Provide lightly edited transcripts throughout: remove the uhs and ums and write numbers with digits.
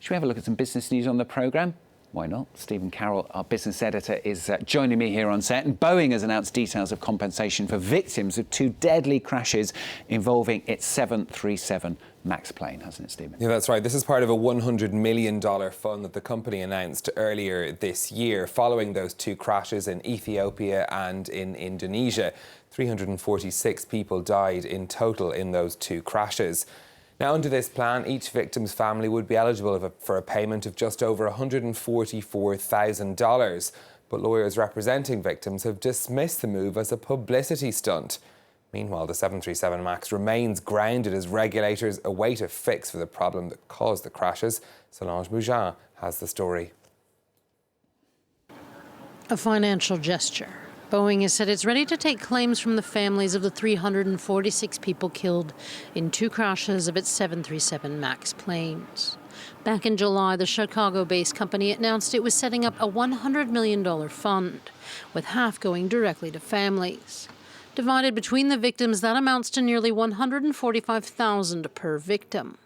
Should we have a look at some business news on the programme? Why not? Stephen Carroll, our business editor, is joining me here on set. And Boeing has announced details of compensation for victims of two deadly crashes involving its 737 MAX plane, hasn't it, Stephen? Yeah, that's right. This is part of a $100 million fund that the company announced earlier this year following those two crashes in Ethiopia and in Indonesia. 346 people died in total in those two crashes. Now, under this plan, each victim's family would be eligible for a payment of just over $144,000. But lawyers representing victims have dismissed the move as a publicity stunt. Meanwhile, the 737 MAX remains grounded as regulators await a fix for the problem that caused the crashes. Solange Mougin has the story. A financial gesture. Boeing has said it's ready to take claims from the families of the 346 people killed in two crashes of its 737 MAX planes. Back in July, the Chicago-based company announced it was setting up a $100 million fund, with half going directly to families. Divided between the victims, that amounts to nearly $145,000 per victim.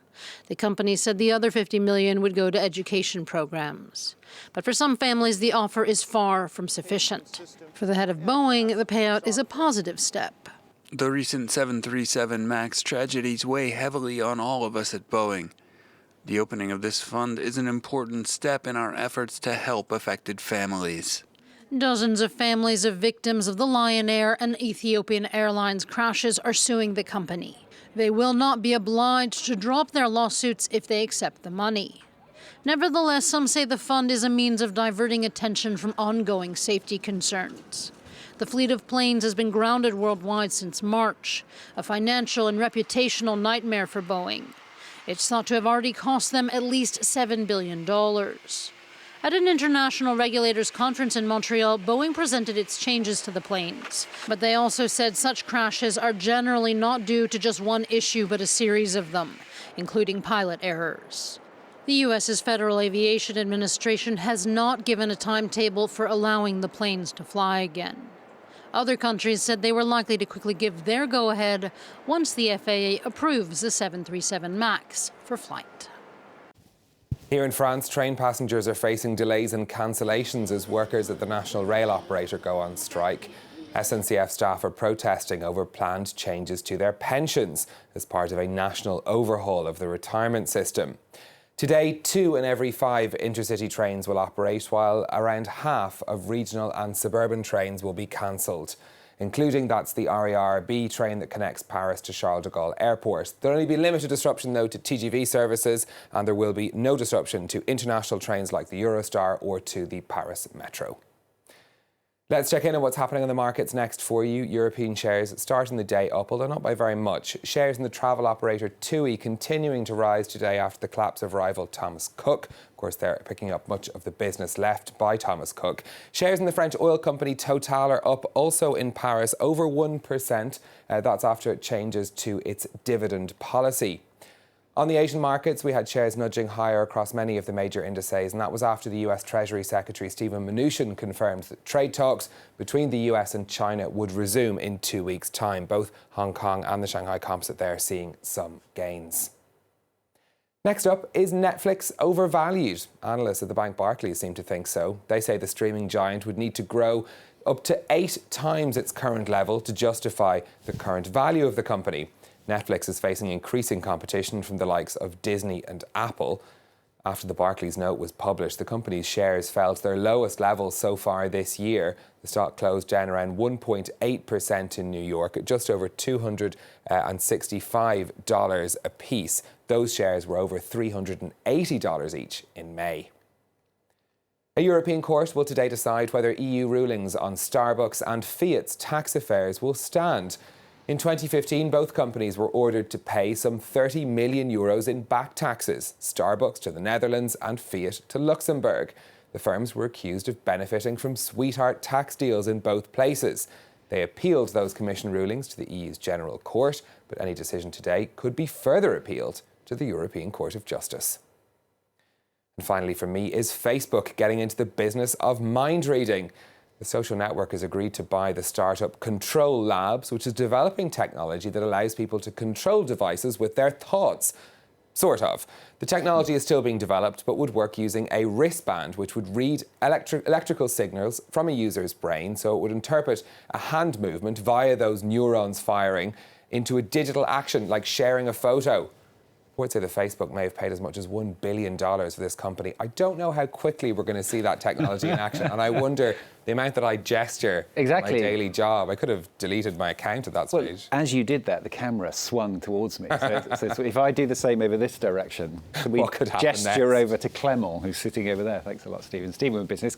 The company said the other $50 million would go to education programs. But for some families, the offer is far from sufficient. For the head of Boeing, the payout is a positive step. The recent 737 MAX tragedies weigh heavily on all of us at Boeing. The opening of this fund is an important step in our efforts to help affected families. Dozens of families of victims of the Lion Air and Ethiopian Airlines crashes are suing the company. They will not be obliged to drop their lawsuits if they accept the money. Nevertheless, some say the fund is a means of diverting attention from ongoing safety concerns. The fleet of planes has been grounded worldwide since March, a financial and reputational nightmare for Boeing. It's thought to have already cost them at least $7 billion. At an international regulators conference in Montreal, Boeing presented its changes to the planes. But they also said such crashes are generally not due to just one issue, but a series of them, including pilot errors. The U.S.'s Federal Aviation Administration has not given a timetable for allowing the planes to fly again. Other countries said they were likely to quickly give their go-ahead once the FAA approves the 737 MAX for flight. Here in France, train passengers are facing delays and cancellations as workers at the national rail operator go on strike. SNCF staff are protesting over planned changes to their pensions as part of a national overhaul of the retirement system. Today, 2 in every 5 intercity trains will operate, while around half of regional and suburban trains will be cancelled, including that's the RER-B train that connects Paris to Charles de Gaulle Airport. There'll only be limited disruption, though, to TGV services, and there will be no disruption to international trains like the Eurostar or to the Paris Metro. Let's check in on what's happening on the markets next for you. European shares starting the day up, although not by very much. Shares in the travel operator TUI continuing to rise today after the collapse of rival Thomas Cook. Of course, they're picking up much of the business left by Thomas Cook. Shares in the French oil company Total are up also in Paris, over 1%. That's after changes to its dividend policy. On the Asian markets, we had shares nudging higher across many of the major indices, and that was after the US Treasury Secretary Stephen Mnuchin confirmed that trade talks between the US and China would resume in 2 weeks' time. Both Hong Kong and the Shanghai Composite there seeing some gains. Next up, is Netflix overvalued? Analysts at the bank Barclays seem to think so. They say the streaming giant would need to grow up to 8 times its current level to justify the current value of the company. Netflix is facing increasing competition from the likes of Disney and Apple. After the Barclays note was published, the company's shares fell to their lowest level so far this year. The stock closed down around 1.8% in New York at just over $265 a piece. Those shares were over $380 each in May. A European court will today decide whether EU rulings on Starbucks and Fiat's tax affairs will stand. In 2015, both companies were ordered to pay some €30 million in back taxes, Starbucks to the Netherlands and Fiat to Luxembourg. The firms were accused of benefiting from sweetheart tax deals in both places. They appealed those commission rulings to the EU's General Court, but any decision today could be further appealed to the European Court of Justice. And finally for me is Facebook getting into the business of mind reading. The social network has agreed to buy the startup Control Labs, which is developing technology that allows people to control devices with their thoughts. Sort of. The technology is still being developed, but would work using a wristband, which would read electrical signals from a user's brain, so it would interpret a hand movement via those neurons firing into a digital action, like sharing a photo. I would say that Facebook may have paid as much as $1 billion for this company. I don't know how quickly we're going to see that technology in action, and I wonder the amount that I gesture in my daily job. I could have deleted my account at that stage. As you did that, the camera swung towards me. So if I do the same over this direction, could we gesture over to Clement, who's sitting over there? Thanks a lot, Stephen. Stephen with business.